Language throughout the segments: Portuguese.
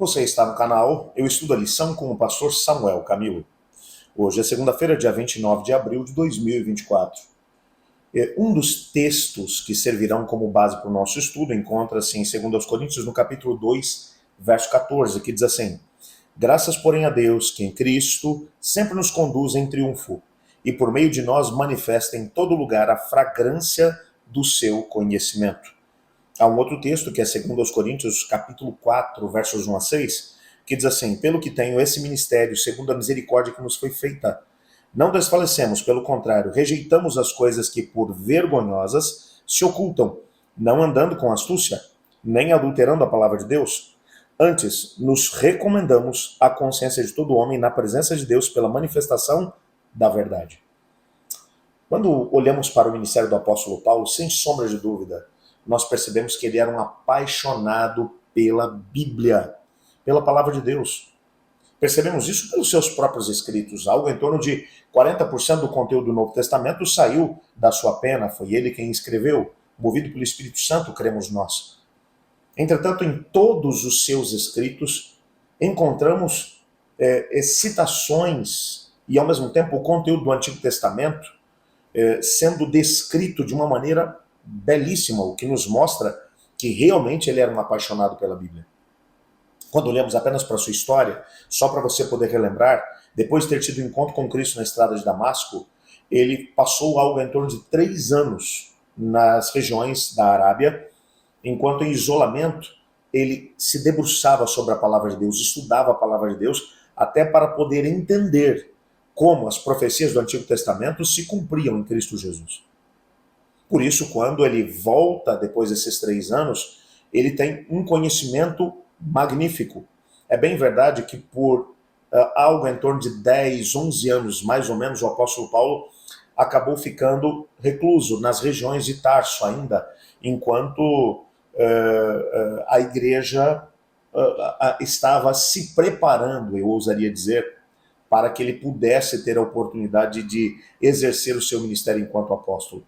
Você está no canal Eu Estudo a Lição com o pastor Samuel Camilo. Hoje é segunda-feira, dia 29 de abril de 2024. Um dos textos que servirão como base para o nosso estudo encontra-se em 2 Coríntios, no capítulo 2, verso 14, que diz assim: Graças, porém, a Deus, que em Cristo sempre nos conduz em triunfo, e por meio de nós manifesta em todo lugar a fragrância do seu conhecimento. Há um outro texto, que é 2 Coríntios, capítulo 4, versos 1 a 6, que diz assim: Pelo que tenho esse ministério, segundo a misericórdia que nos foi feita, não desfalecemos, pelo contrário, rejeitamos as coisas que por vergonhosas se ocultam, não andando com astúcia, nem adulterando a palavra de Deus. Antes, nos recomendamos à consciência de todo homem na presença de Deus pela manifestação da verdade. Quando olhamos para o ministério do apóstolo Paulo, sem sombra de dúvida, nós percebemos que ele era um apaixonado pela Bíblia, pela palavra de Deus. Percebemos isso pelos seus próprios escritos. Algo em torno de 40% do conteúdo do Novo Testamento saiu da sua pena, foi ele quem escreveu, movido pelo Espírito Santo, cremos nós. Entretanto, em todos os seus escritos, encontramos citações e, ao mesmo tempo, o conteúdo do Antigo Testamento sendo descrito de uma maneira belíssima, o que nos mostra que realmente ele era um apaixonado pela Bíblia. Quando olhamos apenas para a sua história, só para você poder relembrar, depois de ter tido um encontro com Cristo na estrada de Damasco, ele passou algo em torno de 3 anos nas regiões da Arábia, enquanto em isolamento ele se debruçava sobre a palavra de Deus, estudava a palavra de Deus, até para poder entender como as profecias do Antigo Testamento se cumpriam em Cristo Jesus. Por isso, quando ele volta depois desses 3 anos, ele tem um conhecimento magnífico. É bem verdade que por algo em torno de 10, 11 anos, mais ou menos, o apóstolo Paulo acabou ficando recluso nas regiões de Tarso ainda, enquanto a igreja estava se preparando, eu ousaria dizer, para que ele pudesse ter a oportunidade de exercer o seu ministério enquanto apóstolo.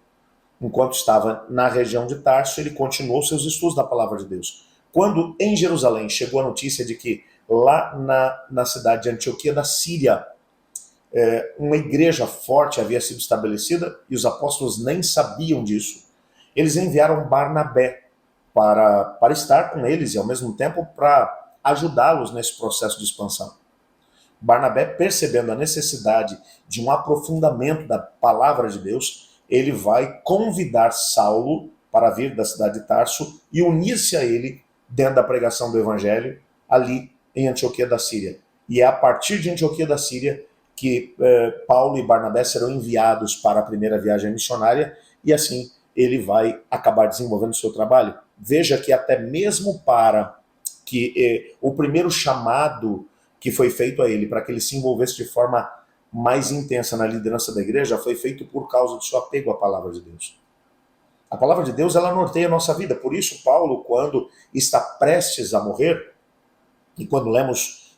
Enquanto estava na região de Tarso, ele continuou seus estudos da palavra de Deus. Quando em Jerusalém chegou a notícia de que lá na cidade de Antioquia da Síria, uma igreja forte havia sido estabelecida e os apóstolos nem sabiam disso, eles enviaram Barnabé para estar com eles e ao mesmo tempo para ajudá-los nesse processo de expansão. Barnabé, percebendo a necessidade de um aprofundamento da palavra de Deus, ele vai convidar Saulo para vir da cidade de Tarso e unir-se a ele dentro da pregação do evangelho ali em Antioquia da Síria. E é a partir de Antioquia da Síria que Paulo e Barnabé serão enviados para a primeira viagem missionária e assim ele vai acabar desenvolvendo o seu trabalho. Veja que até mesmo para que o primeiro chamado que foi feito a ele, para que ele se envolvesse de forma mais intensa na liderança da igreja, foi feito por causa do seu apego à palavra de Deus. A palavra de Deus, ela norteia a nossa vida. Por isso, Paulo, quando está prestes a morrer, e quando lemos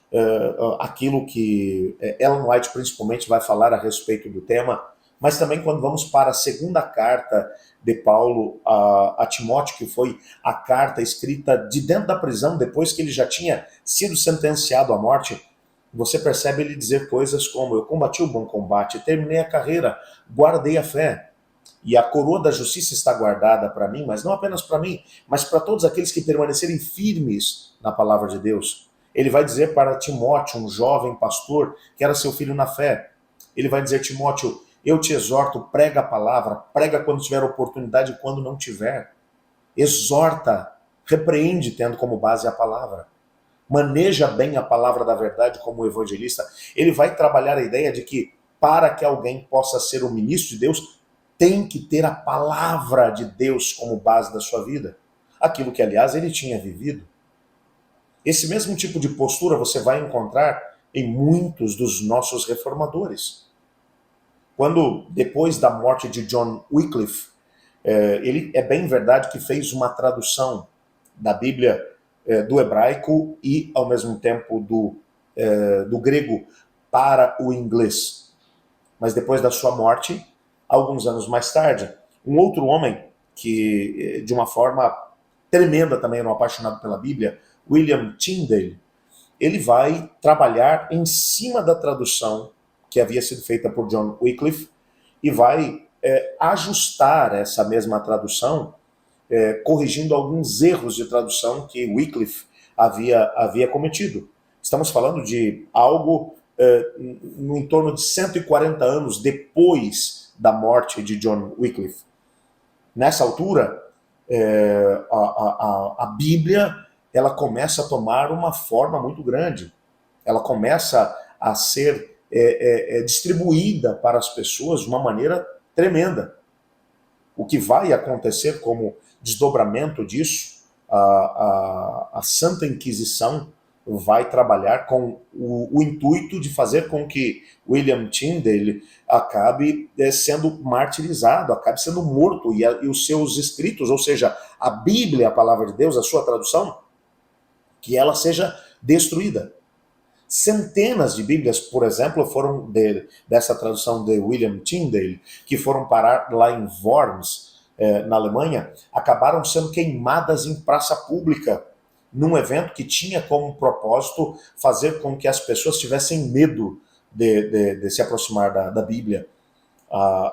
aquilo que Ellen White principalmente vai falar a respeito do tema, mas também quando vamos para a segunda carta de Paulo a Timóteo, que foi a carta escrita de dentro da prisão, depois que ele já tinha sido sentenciado à morte, você percebe ele dizer coisas como: eu combati o bom combate, terminei a carreira, guardei a fé, e a coroa da justiça está guardada para mim, mas não apenas para mim, mas para todos aqueles que permanecerem firmes na palavra de Deus. Ele vai dizer para Timóteo, um jovem pastor, que era seu filho na fé, ele vai dizer: Timóteo, eu te exorto, prega a palavra, prega quando tiver oportunidade e quando não tiver. Exorta, repreende tendo como base a palavra. Maneja bem a palavra da verdade como evangelista. Ele vai trabalhar a ideia de que para que alguém possa ser um ministro de Deus, tem que ter a palavra de Deus como base da sua vida. Aquilo que, aliás, ele tinha vivido. Esse mesmo tipo de postura você vai encontrar em muitos dos nossos reformadores. Quando, depois da morte de John Wycliffe, ele é bem verdade que fez uma tradução da Bíblia do hebraico e, ao mesmo tempo, do grego para o inglês. Mas depois da sua morte, alguns anos mais tarde, um outro homem que, de uma forma tremenda também, era um apaixonado pela Bíblia, William Tyndale, ele vai trabalhar em cima da tradução que havia sido feita por John Wycliffe e vai ajustar essa mesma tradução, corrigindo alguns erros de tradução que Wycliffe havia cometido. Estamos falando de algo no entorno de 140 anos depois da morte de John Wycliffe. Nessa altura, a Bíblia ela começa a tomar uma forma muito grande. Ela começa a ser distribuída para as pessoas de uma maneira tremenda. O que vai acontecer como desdobramento disso, a Santa Inquisição vai trabalhar com o intuito de fazer com que William Tyndale acabe sendo martirizado, acabe sendo morto, e os seus escritos, ou seja, a Bíblia, a palavra de Deus, a sua tradução, que ela seja destruída. Centenas de Bíblias, por exemplo, foram dessa tradução de William Tyndale, que foram parar lá em Worms, na Alemanha, acabaram sendo queimadas em praça pública, num evento que tinha como propósito fazer com que as pessoas tivessem medo de se aproximar da Bíblia.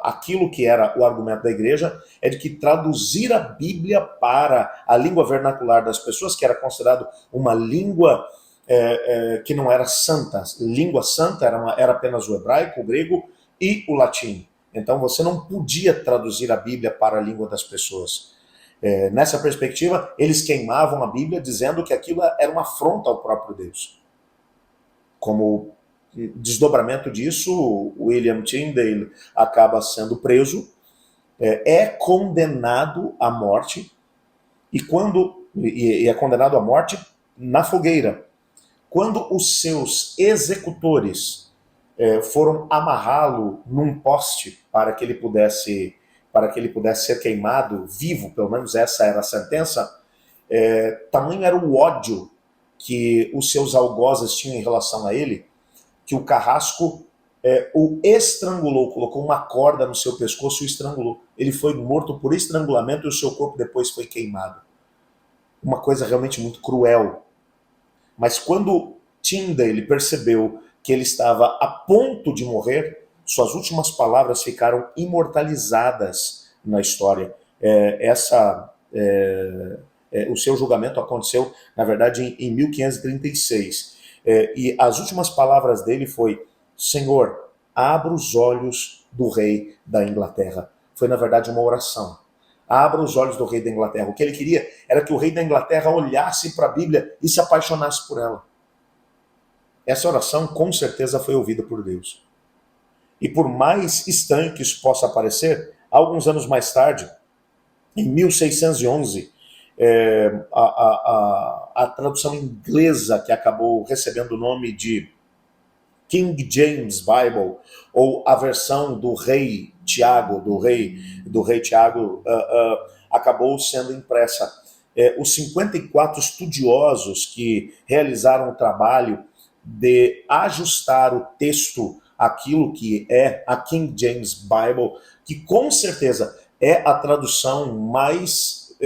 Aquilo que era o argumento da igreja é de que traduzir a Bíblia para a língua vernacular das pessoas, que era considerado uma língua que não era santa. Língua santa era apenas o hebraico, o grego e o latim. Então você não podia traduzir a Bíblia para a língua das pessoas. Nessa perspectiva, eles queimavam a Bíblia dizendo que aquilo era uma afronta ao próprio Deus. Como desdobramento disso, William Tyndale acaba sendo preso, é condenado à morte, e é condenado à morte na fogueira. Quando os seus executores foram amarrá-lo num poste para que ele pudesse ser queimado vivo, pelo menos essa era a sentença, tamanho era o ódio que os seus algozes tinham em relação a ele, que o carrasco o estrangulou, colocou uma corda no seu pescoço e o estrangulou. Ele foi morto por estrangulamento e o seu corpo depois foi queimado. Uma coisa realmente muito cruel. Mas quando Tyndale percebeu que ele estava a ponto de morrer, suas últimas palavras ficaram imortalizadas na história. O seu julgamento aconteceu, na verdade, em 1536. E as últimas palavras dele foi: Senhor, abra os olhos do rei da Inglaterra. Foi, na verdade, uma oração. Abra os olhos do rei da Inglaterra. O que ele queria era que o rei da Inglaterra olhasse para a Bíblia e se apaixonasse por ela. Essa oração, com certeza, foi ouvida por Deus. E por mais estranho que isso possa parecer, alguns anos mais tarde, em 1611, a tradução inglesa que acabou recebendo o nome de King James Bible, ou a versão do rei Tiago, do rei Tiago, acabou sendo impressa. Os 54 estudiosos que realizaram o trabalho de ajustar o texto àquilo que é a King James Bible, que com certeza é a tradução mais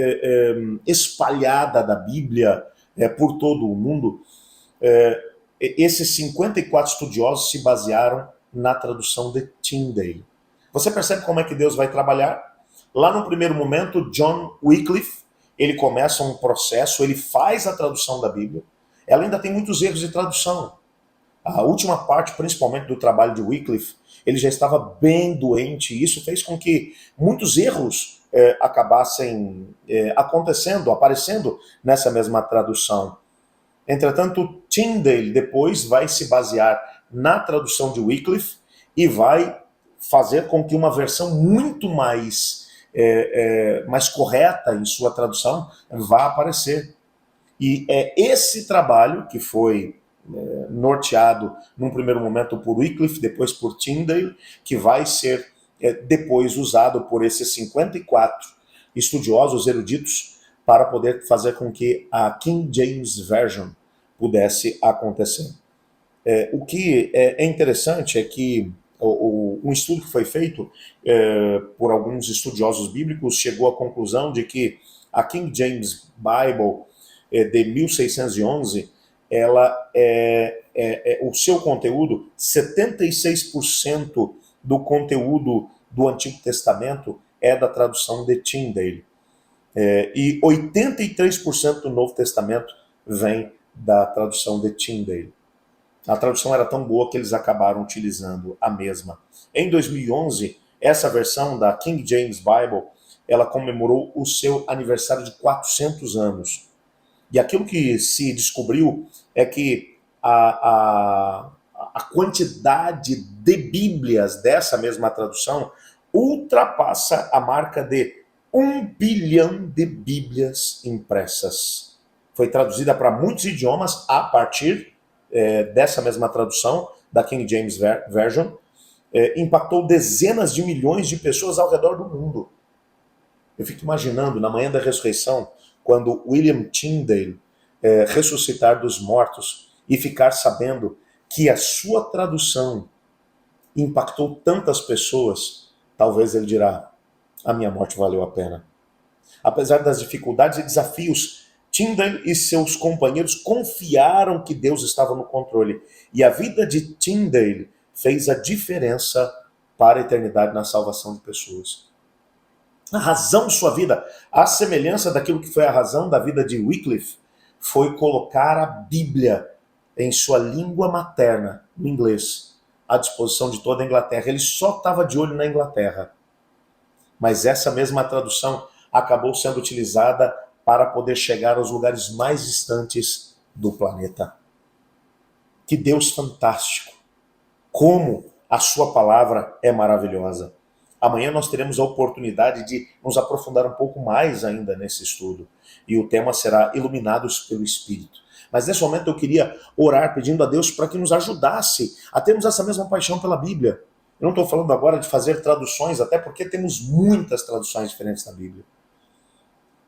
espalhada da Bíblia por todo o mundo, esses 54 estudiosos se basearam na tradução de Tyndale. Você percebe como é que Deus vai trabalhar? Lá no primeiro momento, John Wycliffe, ele começa um processo, ele faz a tradução da Bíblia. Ela ainda tem muitos erros de tradução. A última parte, principalmente do trabalho de Wycliffe, ele já estava bem doente, e isso fez com que muitos erros acabassem acontecendo, aparecendo nessa mesma tradução. Entretanto, Tyndale depois vai se basear na tradução de Wycliffe e vai fazer com que uma versão muito mais correta em sua tradução vá aparecer. E é esse trabalho que foi norteado num primeiro momento por Wycliffe, depois por Tyndale, que vai ser depois usado por esses 54 estudiosos eruditos para poder fazer com que a King James Version pudesse acontecer. O que é interessante é que um estudo que foi feito por alguns estudiosos bíblicos chegou à conclusão de que a King James Bible de 1611 o seu conteúdo, 76% do conteúdo do Antigo Testamento é da tradução de Tyndale. E 83% do Novo Testamento vem da tradução de Tyndale. A tradução era tão boa que eles acabaram utilizando a mesma. Em 2011, essa versão da King James Bible, ela comemorou o seu aniversário de 400 anos. E aquilo que se descobriu é que a quantidade de Bíblias dessa mesma tradução ultrapassa a marca de 1 bilhão de Bíblias impressas. Foi traduzida para muitos idiomas a partir dessa mesma tradução, da King James Version, impactou dezenas de milhões de pessoas ao redor do mundo. Eu fico imaginando, na manhã da ressurreição, quando William Tyndale ressuscitar dos mortos e ficar sabendo que a sua tradução impactou tantas pessoas, talvez ele dirá, a minha morte valeu a pena. Apesar das dificuldades e desafios, Tyndale e seus companheiros confiaram que Deus estava no controle. E a vida de Tyndale fez a diferença para a eternidade na salvação de pessoas. A razão de sua vida, a semelhança daquilo que foi a razão da vida de Wycliffe, foi colocar a Bíblia em sua língua materna, no inglês, à disposição de toda a Inglaterra. Ele só estava de olho na Inglaterra. Mas essa mesma tradução acabou sendo utilizada para poder chegar aos lugares mais distantes do planeta. Que Deus fantástico! Como a sua palavra é maravilhosa. Amanhã nós teremos a oportunidade de nos aprofundar um pouco mais ainda nesse estudo. E o tema será Iluminados pelo Espírito. Mas nesse momento eu queria orar pedindo a Deus para que nos ajudasse a termos essa mesma paixão pela Bíblia. Eu não estou falando agora de fazer traduções, até porque temos muitas traduções diferentes da Bíblia.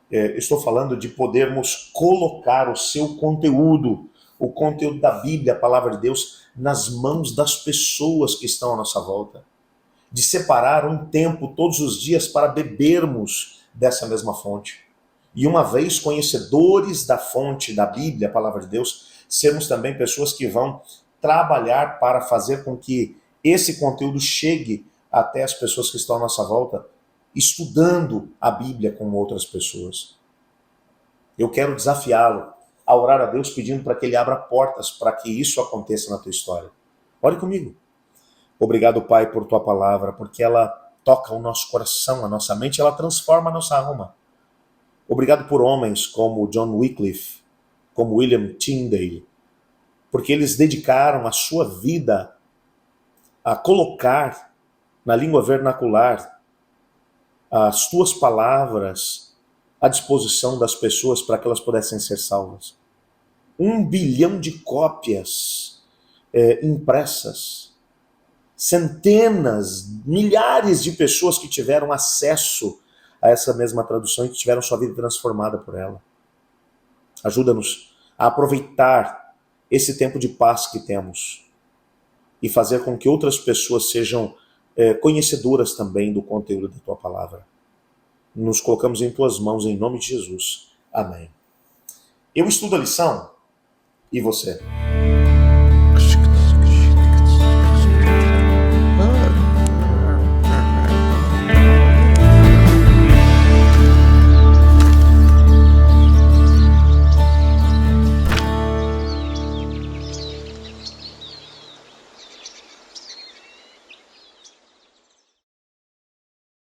Estou falando de podermos colocar o seu conteúdo, o conteúdo da Bíblia, a palavra de Deus, nas mãos das pessoas que estão à nossa volta. De separar um tempo todos os dias para bebermos dessa mesma fonte. E uma vez conhecedores da fonte da Bíblia, a palavra de Deus, sermos também pessoas que vão trabalhar para fazer com que esse conteúdo chegue até as pessoas que estão à nossa volta, estudando a Bíblia com outras pessoas. Eu quero desafiá-lo a orar a Deus pedindo para que Ele abra portas para que isso aconteça na tua história. Ore comigo. Obrigado, Pai, por Tua palavra, porque ela toca o nosso coração, a nossa mente, ela transforma a nossa alma. Obrigado por homens como John Wycliffe, como William Tyndale, porque eles dedicaram a sua vida a colocar na língua vernacular as Tuas palavras à disposição das pessoas para que elas pudessem ser salvas. 1 bilhão de cópias impressas. Centenas, milhares de pessoas que tiveram acesso a essa mesma tradução e que tiveram sua vida transformada por ela. Ajuda-nos a aproveitar esse tempo de paz que temos e fazer com que outras pessoas sejam conhecedoras também do conteúdo da Tua palavra. Nos colocamos em Tuas mãos, em nome de Jesus. Amém. Eu estudo a lição, e você?